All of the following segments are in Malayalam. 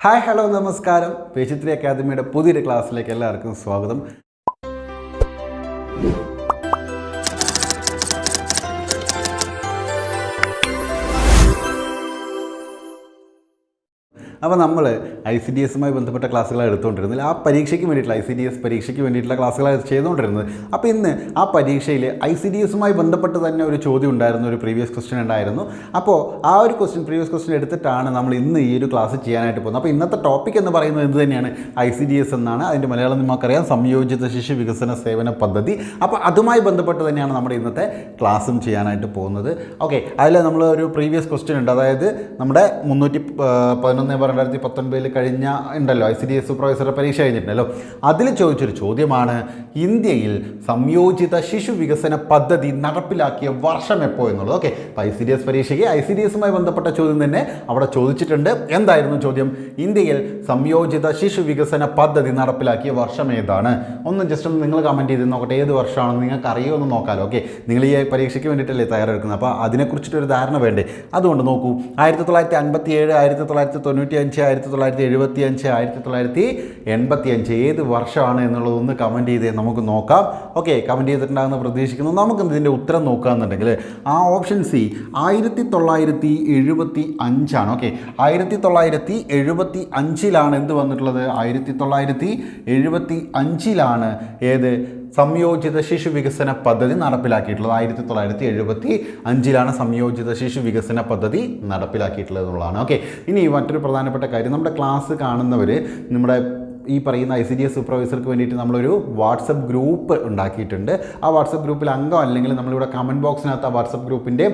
ഹായ് ഹലോ നമസ്കാരം. പേജിത്രി അക്കാദമിയുടെ പുതിയൊരു ക്ലാസ്സിലേക്ക് എല്ലാവർക്കും സ്വാഗതം. അപ്പോൾ നമ്മൾ ICDS-മായി ബന്ധപ്പെട്ട ക്ലാസ്സുകളാണ് എടുത്തുകൊണ്ടിരുന്നത്. ആ പരീക്ഷയ്ക്ക് വേണ്ടിയിട്ടുള്ള ICDS പരീക്ഷയ്ക്ക് വേണ്ടിയിട്ടുള്ള ക്ലാസ്സുകളാണ് ചെയ്തുകൊണ്ടിരുന്നത്. അപ്പോൾ ഇന്ന് ആ പരീക്ഷയിൽ ICDS-മായി ബന്ധപ്പെട്ട് തന്നെ ഒരു ചോദ്യം ഉണ്ടായിരുന്നു, ഒരു പ്രീവിയസ് ക്വസ്റ്റ്യൻ ഉണ്ടായിരുന്നു. അപ്പോൾ ആ ഒരു പ്രീവിയസ് ക്വസ്റ്റ്യൻ എടുത്തിട്ടാണ് നമ്മൾ ഇന്ന് ഈ ഒരു ക്ലാസ് ചെയ്യാനായിട്ട് പോകുന്നത്. അപ്പോൾ ഇന്നത്തെ ടോപ്പിക് എന്ന് പറയുന്നത് എന്ത് തന്നെയാണ്? ICDS എന്നാണ്. അതിൻ്റെ മലയാളം നമുക്കറിയാം, സംയോജിത ശിശു വികസന സേവന പദ്ധതി. അപ്പോൾ അതുമായി ബന്ധപ്പെട്ട് തന്നെയാണ് നമ്മുടെ ഇന്നത്തെ ക്ലാസ്സും ചെയ്യാനായിട്ട് പോകുന്നത്. ഓക്കെ, അതിൽ നമ്മൾ ഒരു പ്രീവിയസ് ക്വസ്റ്റ്യൻ ഉണ്ട്, അതായത് നമ്മുടെ 311/2019 കഴിഞ്ഞ ഉണ്ടല്ലോ ICDS സൂപ്പർവൈസറുടെ പരീക്ഷ കഴിഞ്ഞിട്ടുണ്ടല്ലോ, അതിൽ ചോദിച്ചൊരു ചോദ്യമാണ് ഇന്ത്യയിൽ സംയോജിത ശിശു വികസന പദ്ധതി നടപ്പിലാക്കിയ വർഷം എപ്പോൾ എന്നുള്ളത്. ഓക്കെ, അപ്പോൾ ICDS പരീക്ഷയ്ക്ക് ICDS-മായി ബന്ധപ്പെട്ട ചോദ്യം തന്നെ അവിടെ ചോദിച്ചിട്ടുണ്ട്. എന്തായിരുന്നു ചോദ്യം? ഇന്ത്യയിൽ സംയോജിത ശിശു വികസന പദ്ധതി നടപ്പിലാക്കിയ വർഷം ഏതാണ്? ഒന്ന് ജസ്റ്റ് ഒന്ന് നിങ്ങൾ കമൻറ്റ് ചെയ്ത് നോക്കട്ടെ, ഏത് വർഷമാണെന്ന് നിങ്ങൾക്ക് അറിയുമെന്ന് നോക്കാമല്ലോ. ഓക്കെ, നിങ്ങൾ ഈ പരീക്ഷയ്ക്ക് വേണ്ടിയിട്ടല്ലേ തയ്യാറെടുക്കുന്നത്, അപ്പോൾ അതിനെക്കുറിച്ചിട്ടൊരു ധാരണ വേണ്ടേ? അതുകൊണ്ട് നോക്കൂ, 1957, 1995, 1975, 1985 ഏത് വർഷമാണ് എന്നുള്ളതൊന്ന് കമൻറ്റ് ചെയ്ത് നമുക്ക് നോക്കാം. ഓക്കെ, കമൻറ്റ് ചെയ്തിട്ടുണ്ടാകുന്ന പ്രതീക്ഷിക്കുന്നു. നമുക്ക് ഇതിൻ്റെ ഉത്തരം നോക്കുകയാണെന്നുണ്ടെങ്കിൽ ആ ഓപ്ഷൻ സി 1975 ഓക്കെ, 1975 എന്ത് വന്നിട്ടുള്ളത്? 1975 ഏത് സംയോജിത ശിശു വികസന പദ്ധതി നടപ്പിലാക്കിയിട്ടുള്ളത്. 1975 സംയോജിത ശിശു വികസന പദ്ധതി നടപ്പിലാക്കിയിട്ടുള്ളത് എന്നുള്ളതാണ്. ഓക്കെ, ഇനി മറ്റൊരു പ്രധാനപ്പെട്ട കാര്യം, നമ്മുടെ ക്ലാസ് കാണുന്നവർ നമ്മുടെ ഈ പറയുന്ന ICDS സൂപ്പർവൈസർക്ക് വേണ്ടിയിട്ട് നമ്മളൊരു വാട്സപ്പ് ഗ്രൂപ്പ് ഉണ്ടാക്കിയിട്ടുണ്ട്. ആ വാട്സപ്പ് ഗ്രൂപ്പിൽ അംഗം അല്ലെങ്കിൽ നമ്മളിവിടെ കമൻറ്റ് ബോക്സിനകത്ത് ആ വാട്സപ്പ് ഗ്രൂപ്പിൻ്റെ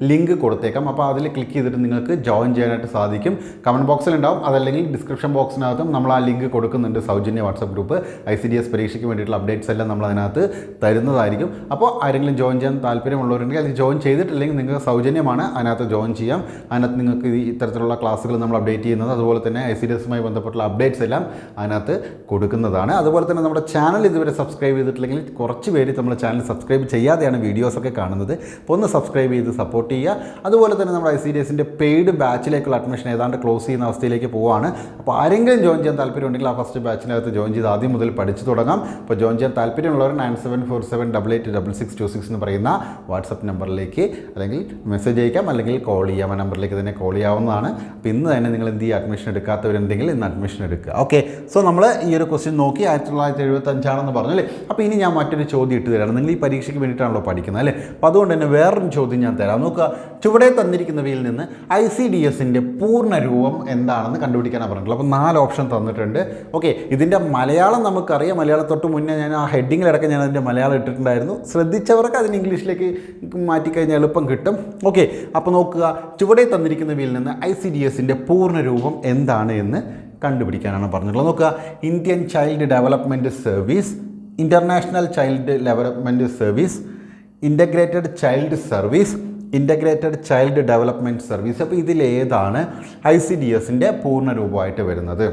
ലിങ്ക് കൊടുത്തേക്കാം. അപ്പോൾ അതിൽ ക്ലിക്ക് ചെയ്തിട്ട് നിങ്ങൾക്ക് ജോയിൻ ചെയ്യാനായിട്ട് സാധിക്കും. കമൻറ്റ് ബോക്സിലുണ്ടാവും, അതല്ലെങ്കിൽ ഡിസ്ക്രിപ്ഷൻ ബോക്സിനകത്തും നമ്മൾ ആ ലിങ്ക് കൊടുക്കുന്നുണ്ട്. സൗജന്യ വാട്സപ്പ് ഗ്രൂപ്പ് ICDS പരീക്ഷയ്ക്ക് വേണ്ടിയിട്ടുള്ള അപ്ഡേറ്റ്സ് എല്ലാം നമ്മൾ അതിനകത്ത് തരുന്നതായിരിക്കും. അപ്പോൾ ആരെങ്കിലും ജോയിൻ ചെയ്യാൻ താല്പര്യമുള്ളവരുണ്ടെങ്കിൽ അത് ജോയിൻ ചെയ്തിട്ടില്ലെങ്കിൽ നിങ്ങൾക്ക് സൗജന്യമാണ്, അതിനകത്ത് ജോയിൻ ചെയ്യാം. അതിനകത്ത് നിങ്ങൾക്ക് ഇത്തരത്തിലുള്ള ക്ലാസ്സുകൾ നമ്മൾ അപ്ഡേറ്റ് ചെയ്യുന്നത്, അതുപോലെ തന്നെ ICDS-മായി ബന്ധപ്പെട്ടുള്ള അപ്ഡേറ്റ്സ് എല്ലാം അതിനകത്ത് കൊടുക്കുന്നതാണ്. അതുപോലെ തന്നെ നമ്മുടെ ചാനൽ ഇതുവരെ സബ്സ്ക്രൈബ് ചെയ്തിട്ടില്ലെങ്കിൽ കുറച്ച് പേര് നമ്മുടെ ചാനൽ സബ്സ്ക്രൈബ് ചെയ്യാതെയാണ് വീഡിയോസൊക്കെ കാണുന്നത്. അപ്പോൾ ഒന്ന് സബ്സ്ക്രൈബ് ചെയ്ത് സപ്പോർട്ട് ചെയ്യുക. അതുപോലെ തന്നെ നമ്മുടെ ICDS-ൻ്റെ പെയ്ഡ് ബാച്ചിലേക്കുള്ള അഡ്മിഷൻ ഏതാണ്ട് ക്ലോസ് ചെയ്യുന്ന അവസ്ഥയിലേക്ക് പോവുകയാണ്. അപ്പോൾ ആരെങ്കിലും ജോയിൻ ചെയ്യാൻ താല്പര്യമുണ്ടെങ്കിൽ ആ ഫസ്റ്റ് ബാച്ചിനകത്ത് ജോയിൻ ചെയ്ത് ആദ്യം മുതൽ പഠിച്ചു തുടങ്ങാം. അപ്പോൾ ജോയിൻ ചെയ്യാൻ താല്പര്യമുള്ളവർ 9747886666 എന്ന് പറയുന്ന വാട്സപ്പ് നമ്പറിലേക്ക് അല്ലെങ്കിൽ മെസ്സേജ് അയക്കാം, അല്ലെങ്കിൽ കോൾ ചെയ്യാം. ആ നമ്പറിലേക്ക് തന്നെ കോൾ ചെയ്യാവുന്നതാണ്. അപ്പോൾ ഇന്ന് തന്നെ നിങ്ങൾ എന്ത് ചെയ്യുക, അഡ്മിഷൻ എടുക്കാത്തവരുണ്ടെങ്കിൽ ഇന്ന് അഡ്മിഷൻ എടുക്കുക. ഓക്കെ, സോ നമ്മൾ ഈ ഒരു ക്വസ്റ്റ്യൻ നോക്കി 1975 പറഞ്ഞു അല്ലേ. അപ്പോൾ ഇനി ഞാൻ മറ്റൊരു ചോദ്യം ഇട്ട് തരാം. നിങ്ങൾ ഈ പരീക്ഷയ്ക്ക് വേണ്ടിയിട്ടാണല്ലോ പഠിക്കുന്നത് അല്ലേ. അപ്പോൾ അതുകൊണ്ട് തന്നെ വേറൊരു ചോദ്യം ഞാൻ തരാം. നോക്കുക, ചുവടെ തന്നിരിക്കുന്നവയിൽ നിന്ന് ICDS-ൻ്റെ പൂർണ്ണ രൂപം എന്താണെന്ന് കണ്ടുപിടിക്കാനാണ് പറഞ്ഞിട്ടുള്ളത്. അപ്പോൾ 4 ഓപ്ഷൻ തന്നിട്ടുണ്ട്. ഓക്കെ, ഇതിൻ്റെ മലയാളം നമുക്കറിയാം. മലയാളം തൊട്ട് മുന്നേ ഞാൻ ആ ഹെഡിങ്ങിലടക്കം ഞാൻ അതിൻ്റെ മലയാളം ഇട്ടിട്ടുണ്ടായിരുന്നു. ശ്രദ്ധിച്ചവർക്ക് അതിന് ഇംഗ്ലീഷിലേക്ക് മാറ്റിക്കഴിഞ്ഞാൽ എളുപ്പം കിട്ടും. ഓക്കെ, അപ്പോൾ നോക്കുക, ചുവടെ തന്നിരിക്കുന്നവയിൽ നിന്ന് ICDS-ൻ്റെ പൂർണ്ണ രൂപം എന്താണ് എന്ന് കണ്ടുപിടിക്കാനാണ് പറഞ്ഞിട്ടുള്ളത്. നോക്കുക, Indian child development service, international child development service, integrated child service, integrated child development service. അപ്പോൾ ഇതിലേതാണ് ICDS-ൻ്റെ പൂർണ്ണ രൂപമായിട്ട് വരുന്നത്?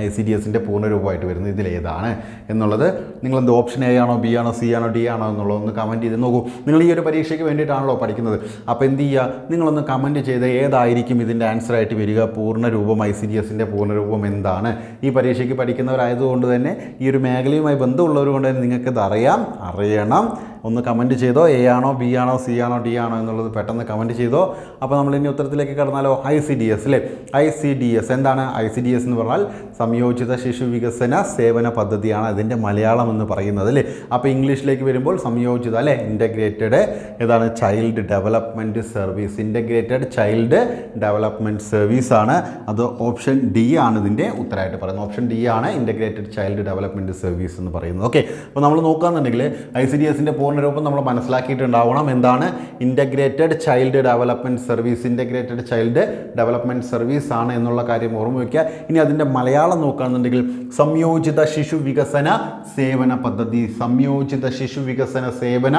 ICDS-ൻ്റെ പൂർണ്ണ രൂപമായിട്ട് വരുന്നത് ഇതിലേതാണ് എന്നുള്ളത് നിങ്ങളെന്ത് ഓപ്ഷൻ A ആണോ, B ആണോ, C ആണോ, D ആണോ എന്നുള്ളതൊന്ന് കമൻറ്റ് ചെയ്ത് നോക്കൂ. നിങ്ങൾ ഈ ഒരു പരീക്ഷയ്ക്ക് വേണ്ടിയിട്ടാണല്ലോ പഠിക്കുന്നത്. അപ്പോൾ എന്ത് ചെയ്യുക, നിങ്ങളൊന്ന് കമൻറ്റ് ചെയ്ത് ഏതായിരിക്കും ഇതിൻ്റെ ആൻസറായിട്ട് വരിക? പൂർണ്ണ രൂപം, ICDS-ൻ്റെ പൂർണ്ണ രൂപം എന്താണ്? ഈ പരീക്ഷയ്ക്ക് പഠിക്കുന്നവരായതുകൊണ്ട് തന്നെ ഈ ഒരു മേഖലയുമായി ബന്ധമുള്ളവർ കൊണ്ട് തന്നെ നിങ്ങൾക്കിത് അറിയണം. ഒന്ന് കമൻറ്റ് ചെയ്തോ, A ആണോ, B ആണോ, C ആണോ, D ആണോ എന്നുള്ളത് പെട്ടെന്ന് കമൻറ്റ് ചെയ്തോ. അപ്പോൾ നമ്മൾ ഇനി ഉത്തരത്തിലേക്ക് കടന്നാലോ? ICDS അല്ലേ. ICDS എന്താണ്? ICDS എന്ന് പറഞ്ഞാൽ സംയോജിത ശിശു വികസന സേവന പദ്ധതിയാണ് അതിൻ്റെ മലയാളം എന്ന് പറയുന്നത് അല്ലേ. അപ്പോൾ ഇംഗ്ലീഷിലേക്ക് വരുമ്പോൾ സംയോജിത അല്ലേ, ഇൻ്റഗ്രേറ്റഡ് ഏതാണ്? Child development service. Integrated child development service ആണ്. അത് ഓപ്ഷൻ D ആണ് ഇതിൻ്റെ ഉത്തരമായിട്ട് പറയുന്നത്. ഓപ്ഷൻ D ആണ് ഇൻ്റഗ്രേറ്റഡ് ചൈൽഡ് ഡെവലപ്മെൻറ്റ് സർവീസ് എന്ന് പറയുന്നത്. ഓക്കെ, അപ്പോൾ നമ്മൾ നോക്കുകയാണെന്നുണ്ടെങ്കിൽ ICDS-ൻ്റെ പൂർണ്ണരൂപം നമ്മൾ മനസ്സിലാക്കിയിട്ടുണ്ടാവണം. എന്താണ്? Integrated child development service. Integrated child development service ആണ് എന്നുള്ള കാര്യം ഓർമ്മ വയ്ക്കുക. ഇനി അതിൻ്റെ മലയാളം നോക്കുകയാണെന്നുണ്ടെങ്കിൽ സംയോജിത ശിശു വികസന സേവന പദ്ധതി. സംയോജിത ശിശു വികസന സേവന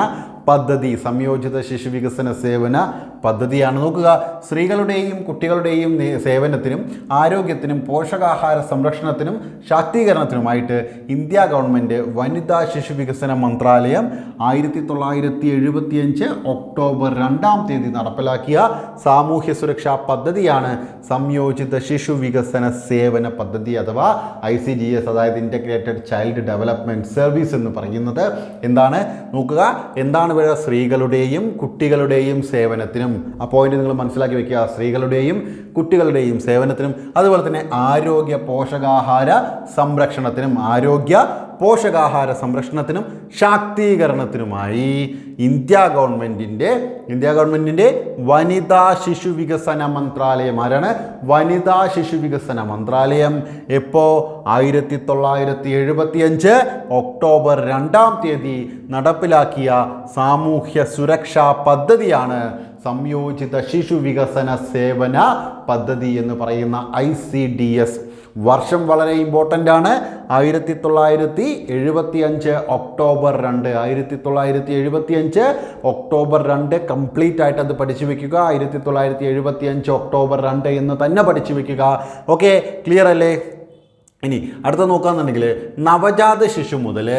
പദ്ധതി, സംയോജിത ശിശു വികസന സേവന പദ്ധതിയാണ്. നോക്കുക, സ്ത്രീകളുടെയും കുട്ടികളുടെയും സേവനത്തിനും ആരോഗ്യത്തിനും പോഷകാഹാര സംരക്ഷണത്തിനും ശാക്തീകരണത്തിനുമായിട്ട് ഇന്ത്യ ഗവൺമെൻറ് വനിതാ ശിശു വികസന മന്ത്രാലയം 1975 ഒക്ടോബർ 2 നടപ്പിലാക്കിയ സാമൂഹ്യ സുരക്ഷാ പദ്ധതിയാണ് സംയോജിത ശിശു വികസന സേവന പദ്ധതി അഥവാ ICDS, അതായത് ഇൻ്റഗ്രേറ്റഡ് ചൈൽഡ് ഡെവലപ്മെൻറ്റ് സർവീസ് എന്ന് പറയുന്നത്. എന്താണ് നോക്കുക, എന്താണ് ഇവിടെ? സ്ത്രീകളുടെയും കുട്ടികളുടെയും സേവനത്തിനും, ആ പോയിന്റ് നിങ്ങൾ മനസ്സിലാക്കി വെക്കുക, സ്ത്രീകളുടെയും കുട്ടികളുടെയും സേവനത്തിനും അതുപോലെ തന്നെ ആരോഗ്യ പോഷകാഹാര സംരക്ഷണത്തിനും ശാക്തീകരണത്തിനുമായി ഇന്ത്യ ഗവൺമെൻറ്റിൻ്റെ വനിതാ ശിശു വികസന മന്ത്രാലയം, ആരാണ്? വനിതാ ശിശു വികസന മന്ത്രാലയം എപ്പോൾ 1975 ഒക്ടോബർ 2 നടപ്പിലാക്കിയ സാമൂഹ്യ സുരക്ഷാ പദ്ധതിയാണ് സംയോജിത ശിശു വികസന സേവന പദ്ധതി എന്ന് പറയുന്ന ICDS. വർഷം വളരെ ഇമ്പോർട്ടൻ്റ് ആണ്. 1975 ഒക്ടോബർ 2, 1975 ഒക്ടോബർ 2 കംപ്ലീറ്റ് ആയിട്ട് അത് പഠിച്ചു വെക്കുക. 1975 ഒക്ടോബർ 2 എന്ന് തന്നെ പഠിച്ചു വെക്കുക. ഓക്കെ, ക്ലിയർ അല്ലേ? ഇനി അടുത്ത നോക്കുകയാണെന്നുണ്ടെങ്കിൽ നവജാത ശിശു മുതൽ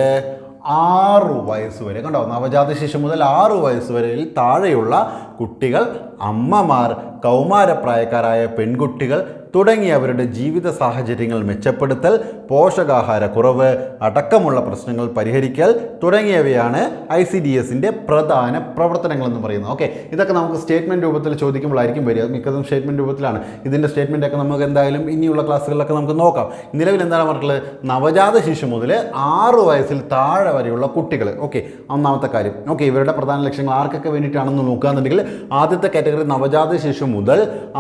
6 വയസ്സ് വരെ, കണ്ടോ, നവജാത ശിശു മുതൽ 6 വയസ്സ് വരെ താഴെയുള്ള കുട്ടികൾ, അമ്മമാർ, കൗമാരപ്രായക്കാരായ പെൺകുട്ടികൾ തുടങ്ങിയവരുടെ ജീവിത സാഹചര്യങ്ങൾ മെച്ചപ്പെടുത്തൽ, പോഷകാഹാരക്കുറവ് അടക്കമുള്ള പ്രശ്നങ്ങൾ പരിഹരിക്കൽ തുടങ്ങിയവയാണ് ICDSൻ്റെ പ്രധാന പ്രവർത്തനങ്ങളെന്ന് പറയുന്നത്. ഓക്കെ, ഇതൊക്കെ നമുക്ക് സ്റ്റേറ്റ്മെൻറ്റ് രൂപത്തിൽ ചോദിക്കുമ്പോഴായിരിക്കും വരിക. മിക്കതും സ്റ്റേറ്റ്മെൻറ്റ് രൂപത്തിലാണ്. ഇതിൻ്റെ സ്റ്റേറ്റ്മെൻറ്റൊക്കെ നമുക്ക് എന്തായാലും ഇനിയുള്ള ക്ലാസ്സുകളിലൊക്കെ നമുക്ക് നോക്കാം. നിലവിൽ എന്താണ് പറഞ്ഞിട്ടുള്ളത്? നവജാത ശിശു മുതൽ 6 വയസ്സിൽ താഴെ വരെയുള്ള കുട്ടികൾ. ഓക്കെ, ഒന്നാമത്തെ കാര്യം. ഓക്കെ, ഇവരുടെ പ്രധാന ലക്ഷ്യങ്ങൾ ആർക്കൊക്കെ വേണ്ടിയിട്ടാണെന്ന് നോക്കുകയാണെന്നുണ്ടെങ്കിൽ ആദ്യത്തെ കാറ്റഗറി നവജാത ശിശു മുതൽ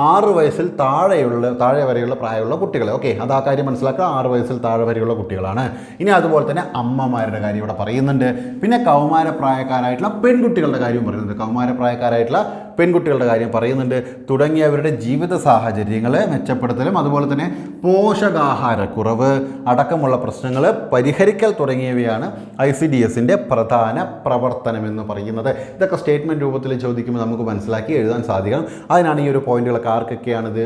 6 വയസ്സിൽ താഴെ വരെയുള്ള പ്രായമുള്ള കുട്ടികൾ. ഓക്കെ, അത് ആ കാര്യം മനസ്സിലാക്കുക. 6 വയസ്സിൽ താഴെ വരെയുള്ള കുട്ടികളാണ്. ഇനി അതുപോലെ തന്നെ അമ്മമാരുടെ കാര്യം ഇവിടെ പറയുന്നുണ്ട്. പിന്നെ കൗമാരപ്രായക്കാരായിട്ടുള്ള പെൺകുട്ടികളുടെ കാര്യം പറയുന്നുണ്ട്. തുടങ്ങിയവരുടെ ജീവിത സാഹചര്യങ്ങൾ മെച്ചപ്പെടുത്തലും അതുപോലെ തന്നെ പോഷകാഹാരക്കുറവ് അടക്കമുള്ള പ്രശ്നങ്ങൾ പരിഹരിക്കൽ തുടങ്ങിയവയാണ് ICDSൻ്റെ പ്രധാന പ്രവർത്തനം എന്ന് പറയുന്നത്. ഇതൊക്കെ സ്റ്റേറ്റ്മെൻറ്റ് രൂപത്തിൽ ചോദിക്കുമ്പോൾ നമുക്ക് മനസ്സിലാക്കി എഴുതാൻ സാധിക്കണം. അതിനാണ് ഈ ഒരു പോയിന്റുകളൊക്കെ ആർക്കൊക്കെയാണിത്,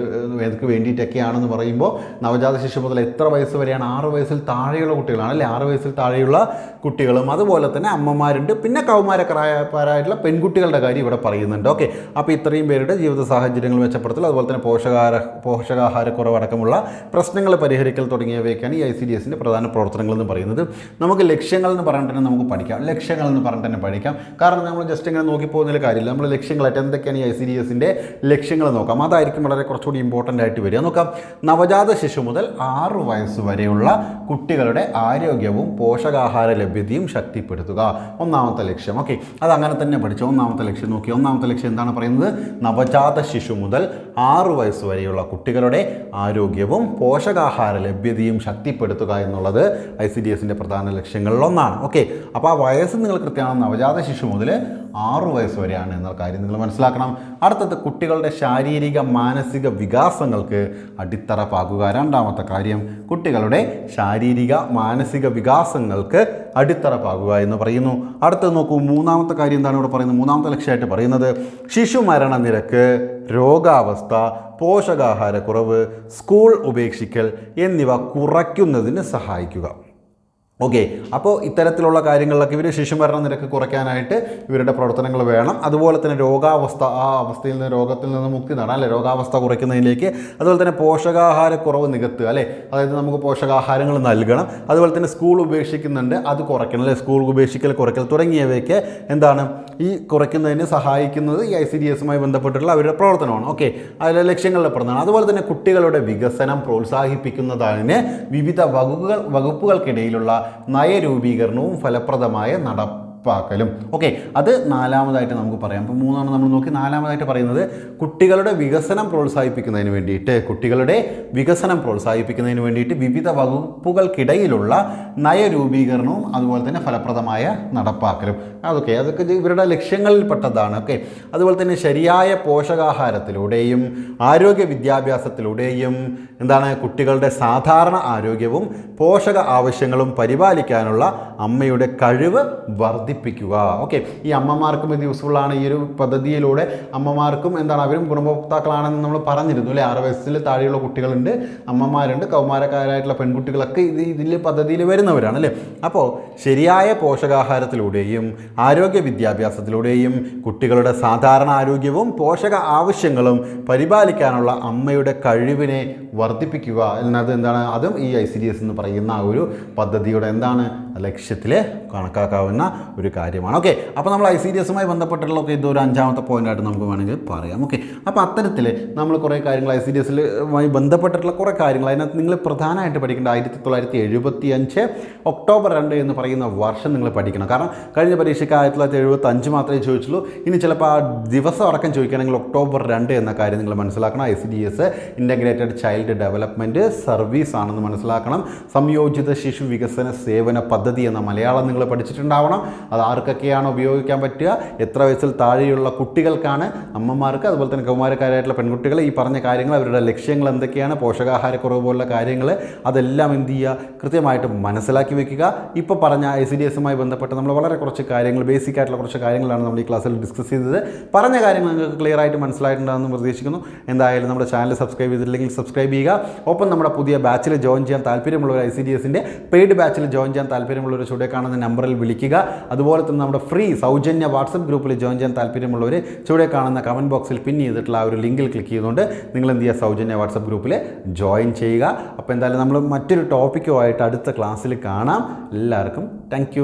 ഏതൊക്കെ വേണ്ടിയിട്ടൊക്കെയാണെന്ന് പറയുമ്പോൾ നവജാത ശിശു മുതൽ എത്ര വയസ്സ് വരെയാണ്? 6 വയസ്സിൽ താഴെയുള്ള കുട്ടികളാണ് അല്ലേ? 6 വയസ്സിൽ താഴെയുള്ള കുട്ടികളും അതുപോലെ തന്നെ അമ്മമാരുണ്ട്. പിന്നെ കൗമാരക്കാരായിട്ടുള്ള പെൺകുട്ടികളുടെ കാര്യം ഇവിടെ പറയുന്നുണ്ട്. ഓക്കെ, അപ്പോൾ ഇത്രയും പേരുടെ ജീവിത സാഹചര്യങ്ങൾ മെച്ചപ്പെടുത്തൽ അതുപോലെ തന്നെ പോഷകാഹാരക്കുറവ് അടക്കമുള്ള പ്രശ്നങ്ങൾ പരിഹരിക്കൽ തുടങ്ങിയവയൊക്കെയാണ് ഈ ICDSൻ്റെ പ്രധാന പ്രവർത്തനങ്ങൾ എന്ന് പറയുന്നത്. നമുക്ക് ലക്ഷ്യങ്ങൾ എന്ന് പറഞ്ഞിട്ട് തന്നെ നമുക്ക് പഠിക്കാം. കാരണം നമ്മൾ ജസ്റ്റ് ഇങ്ങനെ നോക്കി പോകുന്നതിൽ കാര്യമില്ല. നമ്മൾ ലക്ഷ്യങ്ങളായിട്ട് എന്തൊക്കെയാണ് ഈ ICDSൻ്റെ ലക്ഷ്യങ്ങൾ നോക്കാം. അതായിരിക്കും വളരെ കുറച്ചുകൂടി ഇമ്പോർട്ടൻ്റ് ആയിട്ട് വരിക. നോക്കാം, നവജാത ശിശു മുതൽ 6 വയസ്സ് വരെയുള്ള കുട്ടികളുടെ ആരോഗ്യവും പോഷകാഹാര ലഭ്യതയും ശക്തിപ്പെടുത്തുക, ഒന്നാമത്തെ ലക്ഷ്യം. ഓക്കെ, അത് അങ്ങനെ തന്നെ പഠിച്ചു. ഒന്നാമത്തെ ലക്ഷ്യം നോക്കി. ഒന്നാമത്തെ ലക്ഷ്യം എന്താണ് പറയുന്നത്? നവജാത ശിശു മുതൽ 6 വയസ്സ് വരെയുള്ള കുട്ടികളുടെ ആരോഗ്യവും പോഷകാഹാര ലഭ്യതയും ശക്തിപ്പെടുത്തുക എന്നുള്ളത് ICDSൻ്റെ പ്രധാന ലക്ഷ്യങ്ങളിലൊന്നാണ്. ഓക്കെ, അപ്പോൾ ആ വയസ്സ് നിങ്ങൾ കൃത്യമാണ്. നവജാത ശിശു മുതൽ 6 വയസ്സ് വരെയാണ് എന്ന കാര്യം നിങ്ങൾ മനസ്സിലാക്കണം. അടുത്തത് കുട്ടികളുടെ ശാരീരിക മാനസിക വികാസങ്ങൾക്ക് അടിത്തറ പാകുക. രണ്ടാമത്തെ കാര്യം കുട്ടികളുടെ ശാരീരിക മാനസിക വികാസങ്ങൾക്ക് അടിത്തറ പാകുക എന്ന് പറയുന്നു. അടുത്തത് നോക്കൂ, മൂന്നാമത്തെ കാര്യം എന്താണ് ഇവിടെ പറയുന്നത്? മൂന്നാമത്തെ ലക്ഷ്യമായിട്ട് പറയുന്നത് ശിശു മരണനിരക്ക്, രോഗാവസ്ഥ, പോഷകാഹാരക്കുറവ്, സ്കൂൾ ഉപേക്ഷിക്കൽ എന്നിവ കുറയ്ക്കുന്നതിന് സഹായിക്കുക. ഓക്കെ, അപ്പോൾ ഇത്തരത്തിലുള്ള കാര്യങ്ങളിലൊക്കെ ഇവർ ശിശുമരണ നിരക്ക് കുറയ്ക്കാനായിട്ട് ഇവരുടെ പ്രവർത്തനങ്ങൾ വേണം. അതുപോലെ തന്നെ രോഗാവസ്ഥ, ആ അവസ്ഥയിൽ നിന്ന് രോഗത്തിൽ നിന്ന് മുക്തി നേടാൻ അല്ലെ, രോഗാവസ്ഥ കുറയ്ക്കുന്നതിലേക്ക്. അതുപോലെ തന്നെ പോഷകാഹാരക്കുറവ് നികത്തുക അല്ലേ, അതായത് നമുക്ക് പോഷകാഹാരങ്ങൾ നൽകണം. അതുപോലെ തന്നെ സ്കൂൾ ഉപേക്ഷിക്കുന്നുണ്ട്, അത് കുറയ്ക്കണം അല്ലേ, സ്കൂൾ ഉപേക്ഷിക്കൽ കുറയ്ക്കൽ തുടങ്ങിയവയൊക്കെ എന്താണ് ഈ കുറയ്ക്കുന്നതിന് സഹായിക്കുന്നത് ഈ ICDSുമായി ബന്ധപ്പെട്ടിട്ടുള്ള അവരുടെ പ്രവർത്തനമാണ്. ഓക്കെ, അതിലെ ലക്ഷ്യങ്ങളുടെ പ്രധാനമാണ്. അതുപോലെ തന്നെ കുട്ടികളുടെ വികസനം പ്രോത്സാഹിപ്പിക്കുന്നതിന് വിവിധ വകുപ്പുകൾക്കിടയിലുള്ള നയരൂപീകരണവും ഫലപ്രദമായ നടപ്പാക്കലും. ഓക്കെ, അത് നാലാമതായിട്ട് നമുക്ക് പറയാം. അപ്പോൾ മൂന്നാണ് നമ്മൾ നോക്കി. നാലാമതായിട്ട് പറയുന്നത് കുട്ടികളുടെ വികസനം പ്രോത്സാഹിപ്പിക്കുന്നതിന് വേണ്ടിയിട്ട് വിവിധ വകുപ്പുകൾക്കിടയിലുള്ള നയരൂപീകരണവും അതുപോലെ തന്നെ ഫലപ്രദമായ നടപ്പാക്കലും. അതൊക്കെ ഇവരുടെ ലക്ഷ്യങ്ങളിൽപ്പെട്ടതാണ്. ഓക്കെ, അതുപോലെ തന്നെ ശരിയായ പോഷകാഹാരത്തിലൂടെയും ആരോഗ്യ വിദ്യാഭ്യാസത്തിലൂടെയും എന്താണ് കുട്ടികളുടെ സാധാരണ ആരോഗ്യവും പോഷക ആവശ്യങ്ങളും പരിപാലിക്കാനുള്ള അമ്മയുടെ കഴിവ് വർദ്ധിപ്പിക്കുക വർദ്ധിപ്പിക്കുക. ഓക്കെ, ഈ അമ്മമാർക്കും ഇത് യൂസ്ഫുള്ളാണ്. ഈ ഒരു പദ്ധതിയിലൂടെ അമ്മമാർക്കും എന്താണ്, അവരും ഗുണഭോക്താക്കളാണെന്ന് നമ്മൾ പറഞ്ഞിരുന്നു അല്ലേ. 6 വയസ്സിൽ താഴെയുള്ള കുട്ടികളുണ്ട്, അമ്മമാരുണ്ട്, കൗമാരക്കാരായിട്ടുള്ള പെൺകുട്ടികളൊക്കെ ഇതിൽ പദ്ധതിയിൽ വരുന്നവരാണ് അല്ലേ. അപ്പോൾ ശരിയായ പോഷകാഹാരത്തിലൂടെയും ആരോഗ്യ വിദ്യാഭ്യാസത്തിലൂടെയും കുട്ടികളുടെ സാധാരണ ആരോഗ്യവും പോഷക ആവശ്യങ്ങളും പരിപാലിക്കാനുള്ള അമ്മയുടെ കഴിവിനെ വർദ്ധിപ്പിക്കുക എന്നത് എന്താണ്, അതും ഈ ICDS എന്ന് പറയുന്ന ആ ഒരു പദ്ധതിയുടെ എന്താണ് ലക്ഷ്യത്തിൽ കണക്കാക്കാവുന്ന ഒരു കാര്യമാണ്. ഓക്കെ, അപ്പോൾ നമ്മൾ ICDSുമായി ബന്ധപ്പെട്ടുള്ള ഇതൊരു 5ാമത്തെ പോയിൻ്റായിട്ട് നമുക്ക് വേണമെങ്കിൽ പറയാം. ഓക്കെ, അപ്പോൾ അത്തരത്തിൽ നമ്മൾ കുറേ കാര്യങ്ങൾ ICDSുമായി ബന്ധപ്പെട്ടിട്ടുള്ള കുറേ കാര്യങ്ങൾ, അതിനകത്ത് നിങ്ങൾ പ്രധാനമായിട്ട് പഠിക്കേണ്ട 1975 ഒക്ടോബർ 2 എന്ന് പറയുന്ന വർഷം നിങ്ങൾ പഠിക്കണം. കാരണം കഴിഞ്ഞ പരീക്ഷയ്ക്ക് 1975 മാത്രമേ ചോദിച്ചുള്ളൂ. ഇനി ചിലപ്പോൾ ആ ദിവസം അടക്കം ചോദിക്കുകയാണെങ്കിൽ ഒക്ടോബർ 2 എന്ന കാര്യം നിങ്ങൾ മനസ്സിലാക്കണം. ICDS integrated child development service ആണെന്ന് മനസ്സിലാക്കണം. സംയോജിത ശിശു വികസന സേവന പദ്ധതി എന്ന മലയാളം നിങ്ങൾ പഠിച്ചിട്ടുണ്ടാവണം. അത് ആർക്കൊക്കെയാണ് ഉപയോഗിക്കാൻ പറ്റുക, എത്ര വയസ്സിൽ താഴെയുള്ള കുട്ടികൾക്കാണ്, അമ്മമാർക്ക്, അതുപോലെ തന്നെ കൗമാരക്കാരായിട്ടുള്ള പെൺകുട്ടികൾ, ഈ പറഞ്ഞ കാര്യങ്ങൾ, അവരുടെ ലക്ഷ്യങ്ങൾ എന്തൊക്കെയാണ്, പോഷകാഹാരക്കുറവ് പോലുള്ള കാര്യങ്ങൾ, അതെല്ലാം എന്ത് ചെയ്യുക, കൃത്യമായിട്ട് മനസ്സിലാക്കി വെക്കുക. ഇപ്പോൾ പറഞ്ഞ ICDSുമായി ബന്ധപ്പെട്ട് നമ്മൾ വളരെ കുറച്ച് കാര്യങ്ങൾ, ബേസിക് ആയിട്ടുള്ള കുറച്ച് കാര്യങ്ങളാണ് നമ്മൾ ഈ ക്ലാസ്സിൽ ഡിസ്കസ് ചെയ്തത്. പറഞ്ഞ കാര്യങ്ങൾ നിങ്ങൾക്ക് ക്ലിയർ ആയിട്ട് മനസ്സിലായിട്ടുണ്ടാകുമെന്ന് പ്രതീക്ഷിക്കുന്നു. എന്തായാലും നമ്മുടെ ചാനൽ സബ്സ്ക്രൈബ് ചെയ്തിട്ടില്ലെങ്കിൽ സബ്സ്ക്രൈബ് ചെയ്യുക. ഒപ്പം നമ്മുടെ പുതിയ ബാച്ചിൽ ജോയിൻ ചെയ്യാൻ താല്പര്യമുള്ളവർ, ICDSൻ്റെ പെയ്ഡ് ബാച്ചിൽ ജോയിൻ ചെയ്യാൻ താല്പര്യമുള്ളവർ ചുവടെ കാണുന്ന നമ്പറിൽ വിളിക്കുക. അതുപോലെ തന്നെ നമ്മുടെ ഫ്രീ സൗജന്യ വാട്സപ്പ് ഗ്രൂപ്പിൽ ജോയിൻ ചെയ്യാൻ താല്പര്യമുള്ളവർ ചുവടെ കാണുന്ന കമൻറ്റ് ബോക്സിൽ പിൻ ചെയ്തിട്ടുള്ള ആ ഒരു ലിങ്കിൽ ക്ലിക്ക് ചെയ്തുകൊണ്ട് നിങ്ങൾ എന്ത് ചെയ്യുക, സൗജന്യ വാട്സപ്പ് ഗ്രൂപ്പിൽ ജോയിൻ ചെയ്യുക. അപ്പോൾ എന്തായാലും നമ്മൾ മറ്റൊരു ടോപ്പിക്കുമായിട്ട് അടുത്ത ക്ലാസ്സിൽ കാണാം. എല്ലാവർക്കും താങ്ക്